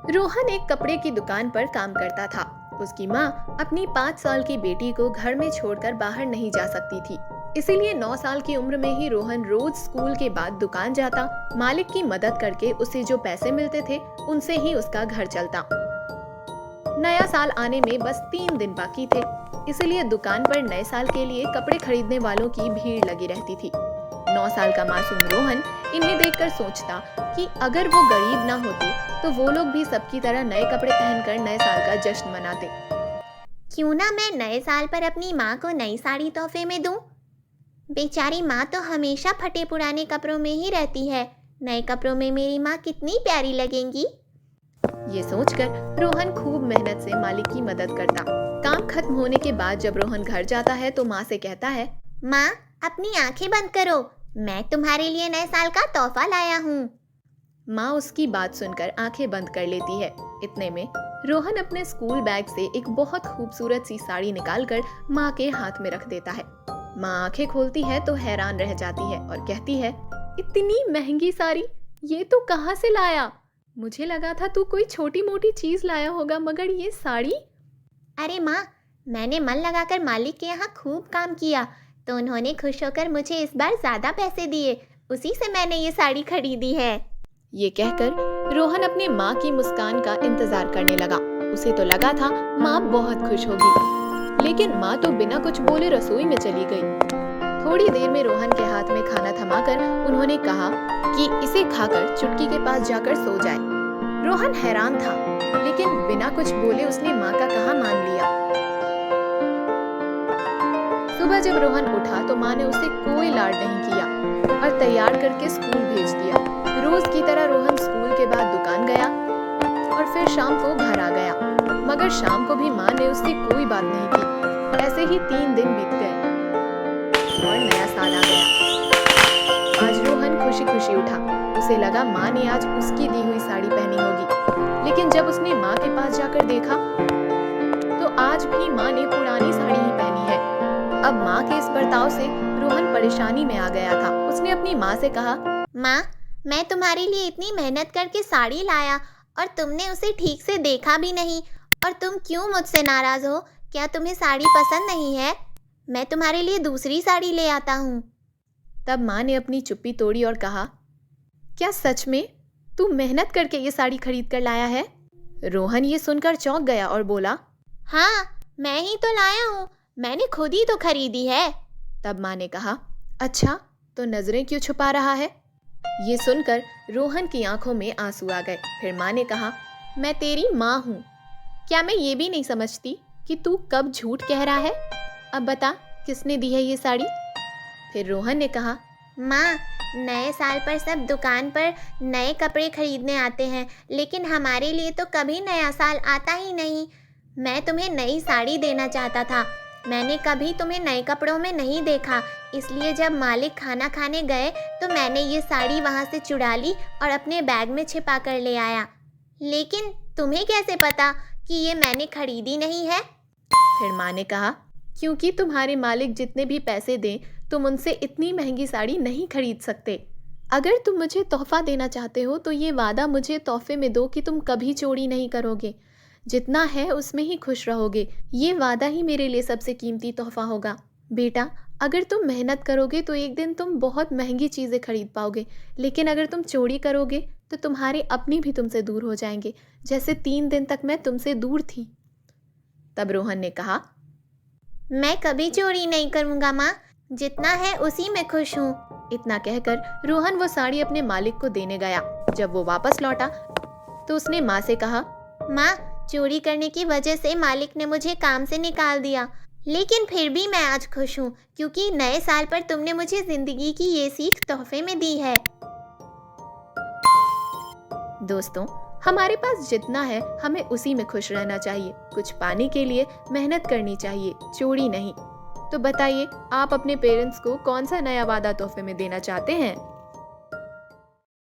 रोहन एक कपड़े की दुकान पर काम करता था। उसकी माँ अपनी 5 साल की बेटी को घर में छोड़कर बाहर नहीं जा सकती थी। इसीलिए 9 साल की उम्र में ही रोहन रोज स्कूल के बाद दुकान जाता। मालिक की मदद करके उसे जो पैसे मिलते थे उनसे ही उसका घर चलता। नया साल आने में बस 3 दिन बाकी थे, इसीलिए दुकान पर नए साल के लिए कपड़े खरीदने वालों की भीड़ लगी रहती थी। 9 साल का मासूम रोहन इन्हें देखकर सोचता कि अगर वो गरीब ना होते तो वो लोग भी सबकी तरह नए कपड़े पहनकर नए साल का जश्न मनाते। क्यों ना मैं नए साल पर अपनी माँ को नई साड़ी तोहफे में दूं? बेचारी माँ तो हमेशा फटे पुराने कपड़ों में ही रहती है। नए कपड़ों में मेरी माँ कितनी प्यारी लगेंगी। ये सोचकर रोहन खूब मेहनत से मालिक की मदद करता। काम खत्म होने के बाद जब रोहन घर जाता है तो माँ से कहता है, माँ, अपनी आंखें बंद करो, मैं तुम्हारे लिए नए साल का तोहफा लाया हूँ। माँ उसकी बात सुनकर आंखें बंद कर लेती है। इतने में रोहन अपने स्कूल बैग से एक बहुत खूबसूरत सी साड़ी निकालकर माँ के हाथ में रख देता है। माँ आंखें खोलती है तो हैरान रह जाती है और कहती है, इतनी महंगी साड़ी, ये तू कहाँ से लाया? मुझे लगा था तू कोई छोटी मोटी चीज लाया होगा, मगर ये साड़ी? अरे माँ, मैंने मन लगाकर मालिक के यहाँ खूब काम किया तो उन्होंने खुश होकर मुझे इस बार ज्यादा पैसे दिए, उसी से मैंने ये साड़ी खरीदी है। ये कहकर रोहन अपनी माँ की मुस्कान का इंतजार करने लगा। उसे तो लगा था माँ बहुत खुश होगी, लेकिन माँ तो बिना कुछ बोले रसोई में चली गई। थोड़ी देर में रोहन के हाथ में खाना थमाकर उन्होंने कहा कि इसे खाकर चुटकी के पास जाकर सो जाए। रोहन हैरान था, लेकिन बिना कुछ बोले उसने माँ का कहा मान लिया। सुबह जब रोहन उठा तो माँ ने उसे कोई लाड नहीं किया और तैयार करके स्कूल भेज दिया। रोज की तरह रोहन स्कूल के बाद दुकान गया और फिर शाम को घर आ गया, मगर शाम को भी माँ ने उससे कोई बात नहीं की। ऐसे ही 3 दिन बीत गए और नया साल आ गया। आज रोहन खुशी खुशी उठा। उसे लगा माँ ने आज उसकी दी हुई साड़ी पहनी होगी, लेकिन जब उसने माँ के पास जाकर देखा तो आज भी माँ ने पुरानी साड़ी ही पहनी है। अब माँ के इस बर्ताव से रोहन परेशानी में आ गया था। उसने अपनी माँ से कहा, माँ, मैं तुम्हारे लिए इतनी मेहनत करके साड़ी लाया और तुमने उसे ठीक से देखा भी नहीं, और तुम क्यों मुझसे नाराज हो? क्या तुम्हें साड़ी पसंद नहीं है? मैं तुम्हारे लिए दूसरी साड़ी ले आता हूँ। तब माँ ने अपनी चुप्पी तोड़ी और कहा, क्या सच में तू मेहनत करके ये साड़ी खरीद कर लाया है? रोहन ये सुनकर चौंक गया और बोला, हाँ, मैं ही तो लाया हूँ, मैंने खुद ही तो खरीदी है। तब माँ ने कहा, अच्छा तो नजरें क्यों छुपा रहा है? ये सुनकर रोहन की आंखों में आंसू आ गए। फिर माँ ने कहा, मैं तेरी माँ हूँ, क्या मैं ये भी नहीं समझती कि तू कब झूठ कह रहा है? अब बता, किसने दी है ये साड़ी? फिर रोहन ने कहा, माँ, नए साल पर सब दुकान पर नए कपड़े खरीदने आते हैं, लेकिन हमारे लिए तो कभी नया साल आता ही नहीं। मैं तुम्हें नई साड़ी देना चाहता था, मैंने कभी तुम्हें नए कपड़ों में नहीं देखा, इसलिए जब मालिक खाना खाने गए तो मैंने ये साड़ी वहाँ से चुरा ली और अपने बैग में छिपा कर ले आया। लेकिन तुम्हें कैसे पता कि ये मैंने खरीदी नहीं है? फिर माँ ने कहा, क्योंकि तुम्हारे मालिक जितने भी पैसे दें तुम उनसे इतनी महंगी साड़ी नहीं खरीद सकते। अगर तुम मुझे तोहफा देना चाहते हो तो ये वादा मुझे तोहफे में दो कि तुम कभी चोरी नहीं करोगे, जितना है उसमें ही खुश रहोगे। ये वादा ही मेरे लिए सबसे कीमती तोहफा होगा। बेटा, अगर तुम मेहनत करोगे तो एक दिन तुम बहुत महंगी चीज़ें खरीद पाओगे, लेकिन अगर तुम चोरी करोगे तो तुम्हारे अपने भी तुमसे दूर हो जाएंगे, जैसे 3 दिन तक मैं तुमसे दूर थी। तब रोहन ने कहा, मैं कभी चोरी नहीं करूँगा माँ, जितना है उसी में खुश हूँ। इतना कहकर रोहन वो साड़ी अपने मालिक को देने गया। जब वो वापस लौटा तो उसने माँ से कहा, माँ, चोरी करने की वजह से मालिक ने मुझे काम से निकाल दिया, लेकिन फिर भी मैं आज खुश हूँ क्योंकि नए साल पर तुमने मुझे जिंदगी की ये सीख तोहफे में दी है। दोस्तों, हमारे पास जितना है हमें उसी में खुश रहना चाहिए। कुछ पाने के लिए मेहनत करनी चाहिए, चोरी नहीं। तो बताइए, आप अपने पेरेंट्स को कौन सा नया वादा तोहफे में देना चाहते हैं?